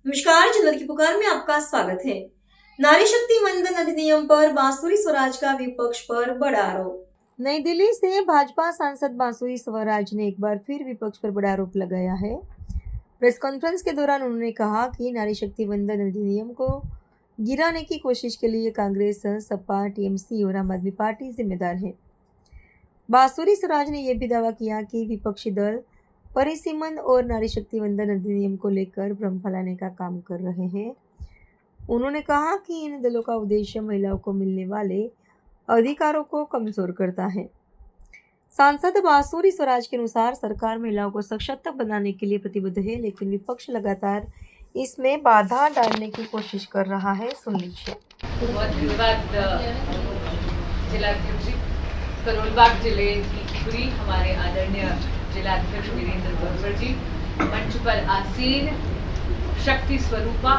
नमस्कार, जनता की पुकार में आपका स्वागत है। नारी शक्ति वंदन अधिनियम पर बांसुरी स्वराज का विपक्ष पर बड़ा आरोप। नई दिल्ली से भाजपा सांसद बांसुरी स्वराज ने एक बार फिर विपक्ष पर बड़ा आरोप लगाया है। प्रेस कॉन्फ्रेंस के दौरान उन्होंने कहा कि नारी शक्ति वंदन अधिनियम को गिराने की कोशिश के लिए कांग्रेस, सपा, टीएमसी और आम आदमी पार्टी जिम्मेदार है। बांसुरी स्वराज ने यह भी दावा किया कि विपक्षी दल परिसीमन और नारी शक्ति वंदन अधिनियम को लेकर भ्रम फैलाने का काम कर रहे हैं। उन्होंने कहा कि इन दलों का उद्देश्य महिलाओं को मिलने वाले अधिकारों को कमजोर करता है। सांसद बांसुरी स्वराज के अनुसार सरकार महिलाओं को सशक्त बनाने के लिए प्रतिबद्ध है, लेकिन विपक्ष लगातार इसमें बाधा डालने की कोशिश कर रहा है। सुन लीजिए। बहुत धन्यवाद जिलाध्यक्ष जी। करोलबाग जिले की पूरी हमारे आदरणीय जिलाध्यक्ष वीरेंद्र बरबर जी, मंच पर आसीन शक्ति स्वरूपा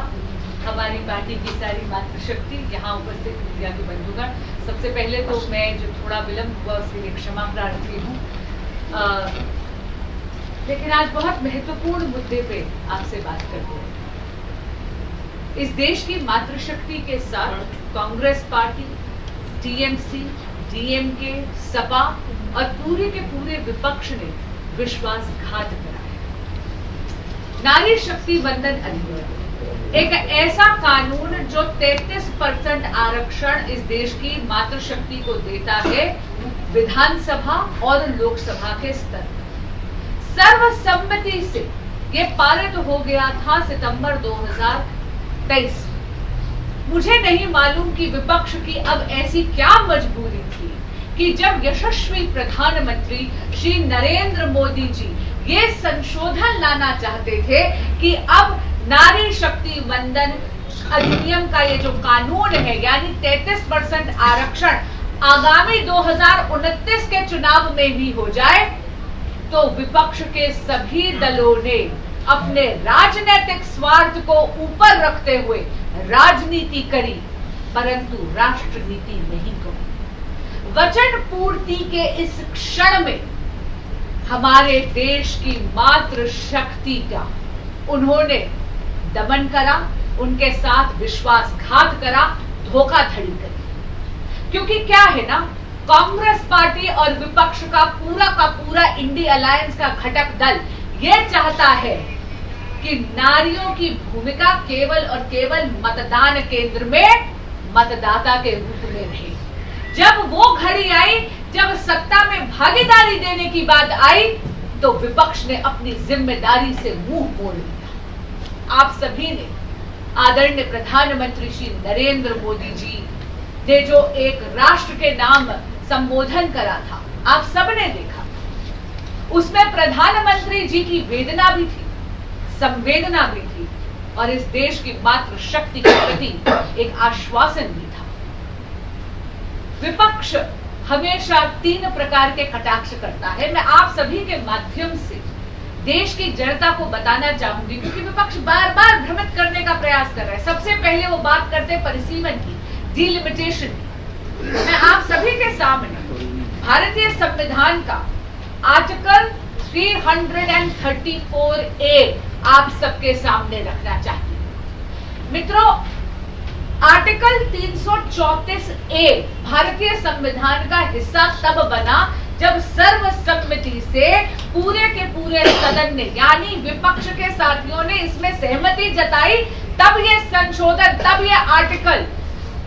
हमारी पार्टी की सारी मातृशक्ति, यहाँ उपस्थित मीडिया के बंधुगण, सबसे पहले तो मैं जो थोड़ा विलंब हुआ उसके लिए क्षमा प्रार्थी हूँ, लेकिन आज बहुत महत्वपूर्ण मुद्दे पे आपसे बात करते हैं। इस देश की मातृशक्ति के साथ Congress party, TMC, DMK, Sapa और पूरे के पूरे विपक्ष ने विश्वासघात करा है। नारी शक्ति वंदन अधिनियम एक ऐसा कानून जो 33% आरक्षण इस देश की मातृशक्ति को देता है, विधानसभा और लोकसभा के स्तर पर सर्वसम्मति से ये पारित हो गया था सितंबर 2023। मुझे नहीं मालूम कि विपक्ष की अब ऐसी क्या मजबूरी थी कि जब यशस्वी प्रधानमंत्री श्री नरेंद्र मोदी जी ये संशोधन लाना चाहते थे कि अब नारी शक्ति वंदन अधिनियम का ये जो कानून है, यानी 33% आरक्षण आगामी 2029 के चुनाव में भी हो जाए, तो विपक्ष के सभी दलों ने अपने राजनीतिक स्वार्थ को ऊपर रखते हुए राजनीति करी, परंतु राष्ट्र नीति नहीं करी। वचन पूर्ति के इस क्षण में हमारे देश की मातृ शक्ति का उन्होंने दमन करा, उनके साथ विश्वासघात करा, धोखाधड़ी करी। क्योंकि क्या है ना, कांग्रेस पार्टी और विपक्ष का पूरा इंडी अलायंस का घटक दल ये चाहता है कि नारियों की भूमिका केवल और केवल मतदान केंद्र में मतदाता के रूप में रहे। जब वो घड़ी आई, जब सत्ता में भागीदारी देने की बात आई, तो विपक्ष ने अपनी जिम्मेदारी से मुंह मोड़ लिया। आप सभी ने आदरणीय प्रधानमंत्री श्री नरेंद्र मोदी जी ने जो एक राष्ट्र के नाम संबोधन करा था, आप सबने देखा। उसमें प्रधानमंत्री जी की वेदना भी थी, संवेदना भी थी, और इस देश की मातृ शक्ति के प्रति एक आश्वासन भी था। विपक्ष हमेशा 3 प्रकार के कटाक्ष करता है। मैं आप सभी के माध्यम से देश की जनता को बताना चाहूंगी, क्योंकि विपक्ष बार बार भ्रमित करने का प्रयास कर रहा है। सबसे पहले वो बात करते हैं परिसीमन की, डिलिमिटेशन की। मैं आप सभी के सामने भारतीय संविधान का आर्टिकल 334A आप सबके सामने रखना चाहती हूं। मित्रों, आर्टिकल 334A भारतीय संविधान का हिस्सा तब बना जब सर्वसम्मति से पूरे के पूरे सदन ने, यानी विपक्ष के साथियों ने इसमें सहमति जताई, तब ये संशोधन, तब ये आर्टिकल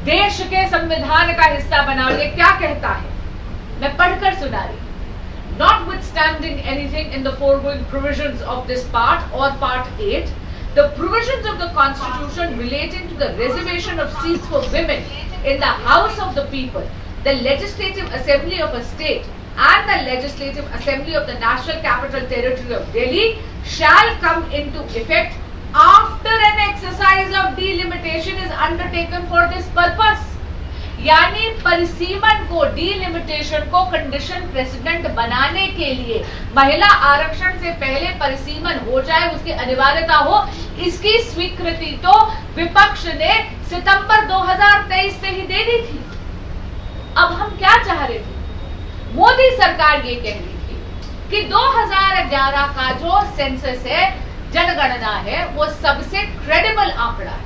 देश के संविधान का हिस्सा बना। और ये क्या कहता है, मैं पढ़कर सुना रही। Notwithstanding anything in the foregoing provisions of this part or part 8, the provisions of the Constitution relating to the reservation of seats for women in the House of the People, the Legislative Assembly of a state, and the Legislative Assembly of the National Capital Territory of Delhi shall come into effect after an exercise of delimitation is undertaken for this purpose. यानी परिसीमन को, delimitation को condition president बनाने के लिए, महिला आरक्षण से पहले परिसीमन हो जाए, उसकी अनिवार्यता हो, इसकी स्वीकृति तो विपक्ष ने सितंबर 2023 से ही दे दी थी। अब हम क्या चाह रहे थे? मोदी सरकार ये कह रही थी कि 2011 का जो सेंसस है, जनगणना है, वो सबसे क्रेडिबल आंकड़ा है,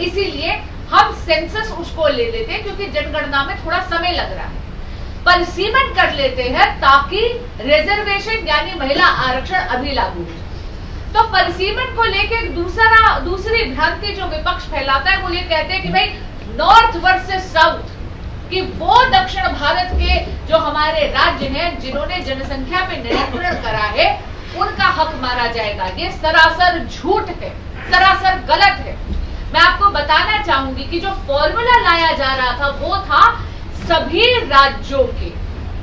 इसीलिए हम सेंसस उसको ले लेते हैं क्योंकि जनगणना में थोड़ा समय लग रहा है, परिसीमन कर लेते हैं ताकि रिजर्वेशन यानी महिला आरक्षण अभी लागू हो। तो परिसीमन को लेकर दूसरी भ्रांति जो विपक्ष फैलाता है वो ये कहते हैं कि भाई नॉर्थ वर्सेस साउथ, कि वो दक्षिण भारत के जो हमारे राज्य हैं जिन्होंने जनसंख्या पे नियंत्रण करा है उनका हक मारा जाएगा। ये सरासर झूठ है, सरासर गलत है। मैं आपको बताना चाहूंगी कि जो फॉर्मूला लाया जा रहा था वो था सभी राज्यों के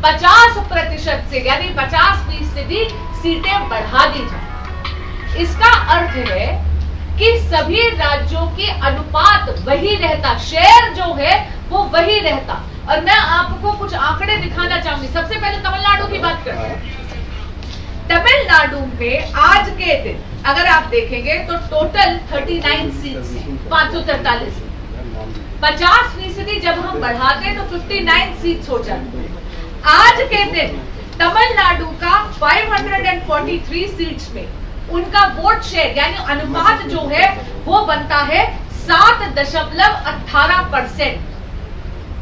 50% से यानी 50% सीटें बढ़ा दी जाए। इसका अर्थ है कि सभी राज्यों के अनुपात वही रहता, शेयर जो है वो वही रहता। और मैं आपको कुछ आंकड़े दिखाना चाहूंगी। सबसे पहले तमिलनाडु की बात करते हैं। तमिलनाडु में आज के दिन अगर आप देखेंगे तो टोटल 39 सीट्स 543, 50% जब हम बढ़ाते हैं तो 59 सीट्स हो जाती है। आज के दिन तमिलनाडु का 543 सीट्स में उनका वोट शेयर यानी अनुपात जो है वो बनता है 7.18%।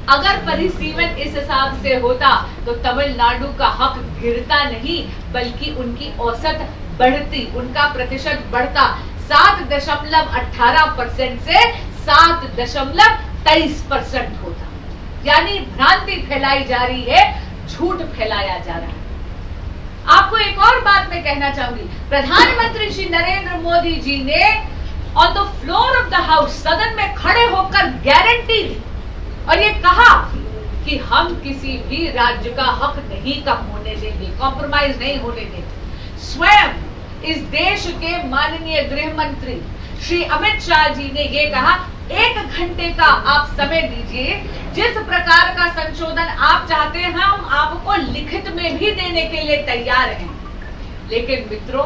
अगर परिसीमन इस हिसाब से होता तो तमिलनाडु का हक गिरता नहीं बल्कि उनकी औसत बढ़ती, उनका प्रतिशत बढ़ता 7.18% से 7.23% होता। यानी भ्रांति फैलाई जा रही है, झूठ फैलाया जा रहा है। आपको एक और बात मैं कहना चाहूंगी, प्रधानमंत्री श्री नरेंद्र मोदी जी ने on the floor of the house सदन में खड़े होकर गारंटी दी और ये कहा कि हम किसी भी राज्य का हक नहीं कम होने देंगे, कॉम्प्रोमाइज नहीं होने देंगे। स्वयं इस देश के माननीय गृह मंत्री श्री अमित शाह जी ने ये कहा 1 घंटे का आप समय दीजिए, जिस प्रकार का संशोधन आप चाहते हैं हम आपको लिखित में भी देने के लिए तैयार हैं। लेकिन मित्रों,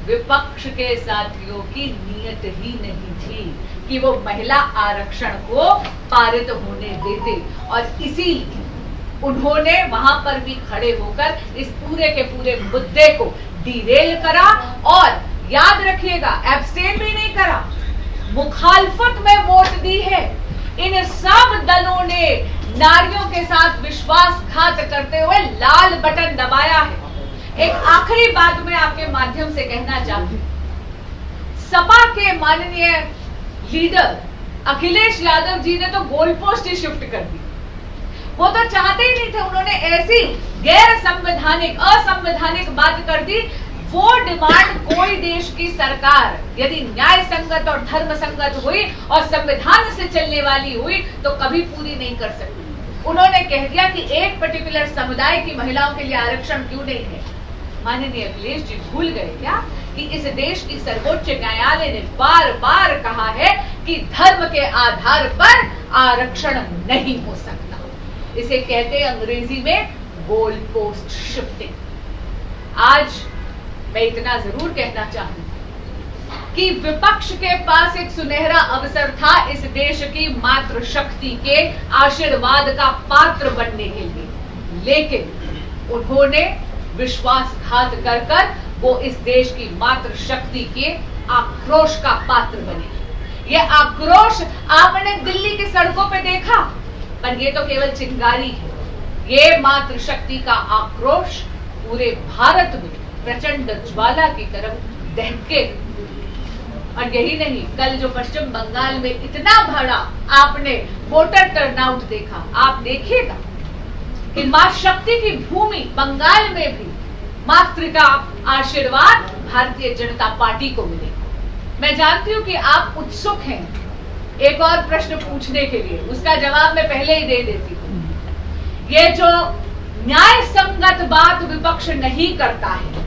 विपक्ष के साथियों की नीयत ही नहीं थी कि वो महिला आरक्षण को पारित होने देते और इसीलिए उन्होंने वहां पर भी खड़े होकर इस पूरे के पूरे मुद्दे को डिरेल करा और याद रखिएगा एब्सटेन भी नहीं करा, मुखालफत में वोट दी है। इन सब दलों ने नारियों के साथ विश्वासघात करते हुए लाल बटन दबाया है। एक आखिरी बात मैं आपके माध्यम से कहना चाहती हूं, सपा के माननीय लीडर अखिलेश यादव जी ने तो गोल पोस्ट ही शिफ्ट कर दी। वो तो चाहते ही नहीं थे, उन्होंने ऐसी गैर संवैधानिक असंवैधानिक बात कर दी। वो डिमांड कोई देश की सरकार यदि न्याय संगत और धर्म संगत हुई और संविधान से चलने वाली हुई तो कभी पूरी नहीं कर सकती। उन्होंने कह दिया कि एक पर्टिकुलर समुदाय की महिलाओं के लिए आरक्षण क्यों नहीं है। माननीय अखिलेश जी भूल गए क्या कि इस देश की सर्वोच्च न्यायालय ने बार बार कहा है कि धर्म के आधार पर आरक्षण नहीं हो सकता। इसे कहते हैं अंग्रेजी में गोल पोस्ट शिफ्टिंग। आज मैं इतना जरूर कहना चाहूंगी कि विपक्ष के पास एक सुनहरा अवसर था इस देश की मातृशक्ति के आशीर्वाद का पात्र बनने के लिए, लेकिन उन्होंने विश्वासघात कर कर वो इस देश की मातृशक्ति के आक्रोश का पात्र बने। ये आक्रोश आपने दिल्ली की सड़कों पे देखा, पर ये तो केवल चिंगारी है। ये मातृशक्ति का आक्रोश पूरे भारत में प्रचंड ज्वाला की तरफ दहके। और यही नहीं, कल जो पश्चिम बंगाल में इतना बड़ा आपने वोटर टर्नआउट देखा, आप देखिएगा कि मां शक्ति की भूमि बंगाल में भी मातृ का आशीर्वाद भारतीय जनता पार्टी को मिलेगा। मैं जानती हूं कि आप उत्सुक हैं एक और प्रश्न पूछने के लिए, उसका जवाब मैं पहले ही दे देती हूँ। ये जो न्याय संगत बात विपक्ष नहीं करता है,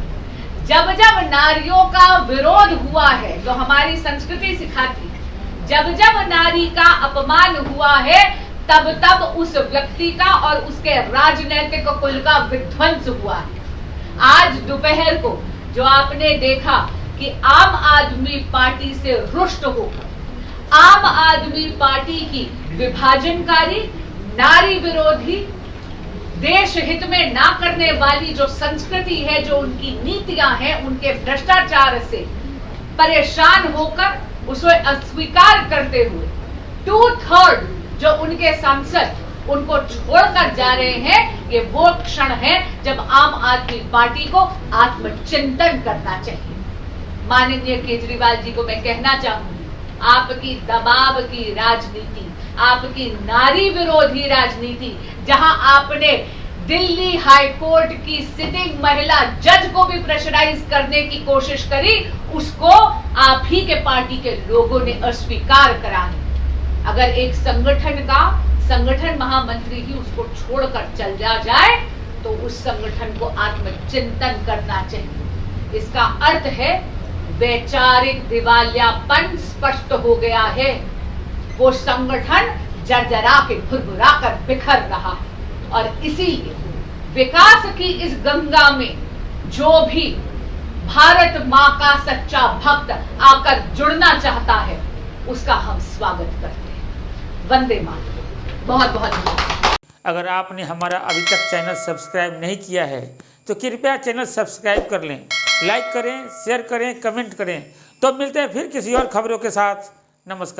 जब जब नारियों का विरोध हुआ है, जो हमारी संस्कृति सिखाती है, जब जब नारी का अपमान हुआ है तब तब उस व्यक्ति का और उसके राजनीतिक कुल का विध्वंस हुआ है। आज दोपहर को जो आपने देखा कि आम आदमी पार्टी से रुष्ट होकर आम आदमी पार्टी की विभाजनकारी, नारी विरोधी, देश हित में ना करने वाली जो संस्कृति है, जो उनकी नीतियां हैं, उनके भ्रष्टाचार से परेशान होकर उसे अस्वीकार करते हुए 2/3 जो उनके सांसद उनको छोड़कर जा रहे हैं, ये वो क्षण है जब आम आदमी पार्टी को आत्मचिंतन करना चाहिए। माननीय केजरीवाल जी को मैं कहना चाहूंगी, आपकी दबाव की राजनीति, आपकी नारी विरोधी राजनीति, जहां आपने दिल्ली हाई कोर्ट की सिटिंग महिला जज को भी प्रेशराइज करने की कोशिश करी, उसको आप ही के पार्टी के लोगों ने अस्वीकार करा है। अगर एक संगठन महामंत्री ही उसको छोड़कर चल जाए तो उस संगठन को आत्मचिंतन करना चाहिए। इसका अर्थ है वैचारिक दिवालियापन स्पष्ट हो गया है। वो संगठन जर्जरा के भुरभुरा कर बिखर रहा है और इसीलिए विकास की इस गंगा में जो भी भारत मां का सच्चा भक्त आकर जुड़ना चाहता है, उसका हम स्वागत करते हैं। वंदे मातरम। बहुत बहुत धन्यवाद। अगर आपने हमारा अभी तक चैनल सब्सक्राइब नहीं किया है तो कृपया चैनल सब्सक्राइब कर लें, लाइक करें, शेयर करें, कमेंट करें। तो मिलते हैं फिर किसी और खबरों के साथ। नमस्कार।